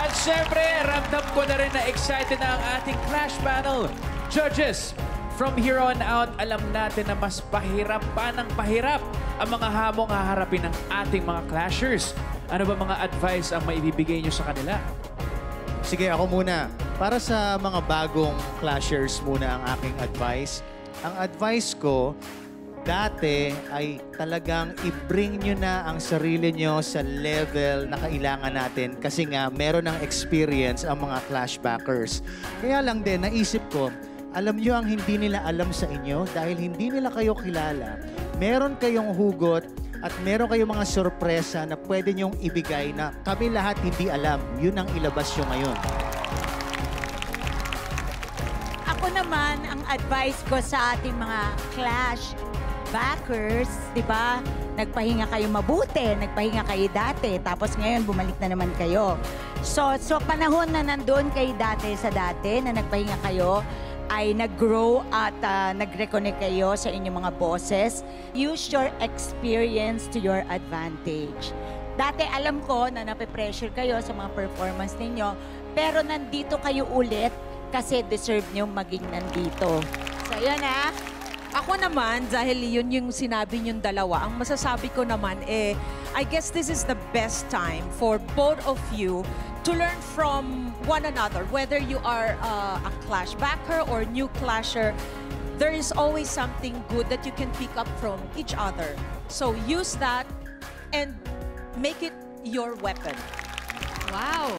At syempre, ramdam ko na rin na excited na ang ating Clash Battle. Judges, from here on out, alam natin na mas pahirap pa ng pahirap ang mga hamong haharapin ng ating mga clashers. Ano ba mga advice ang maibibigay nyo sa kanila? Sige, ako muna. Para sa mga bagong clashers muna ang aking advice. Ang advice ko, dati ay talagang i-bring nyo na ang sarili nyo sa level na kailangan natin kasi nga meron ng experience ang mga clashbackers. Kaya lang din, naisip ko, alam nyo ang hindi nila alam sa inyo dahil hindi nila kayo kilala. Meron kayong hugot at meron kayong mga sorpresa na pwede nyong ibigay na kami lahat hindi alam. Yun ang ilabas nyo ngayon. Ako naman, ang advice ko sa ating mga clash backers, di ba? Nagpahinga kayo mabuti, nagpahinga kayo dati, tapos ngayon bumalik na naman kayo. So panahon na nandun kayo dati sa dati, na nagpahinga kayo, ay nag-grow at nag-reconnect kayo sa inyong mga bosses. Use your experience to your advantage. Dati alam ko na nape-pressure kayo sa mga performance ninyo, pero nandito kayo ulit kasi deserve nyo maging nandito. So yun ha. Ako naman, dahil yun yung sinabi niyong dalawa, ang masasabi ko naman I guess this is the best time for both of you to learn from one another. Whether you are a clash backer or new clasher, there is always something good that you can pick up from each other. So use that and make it your weapon. Wow!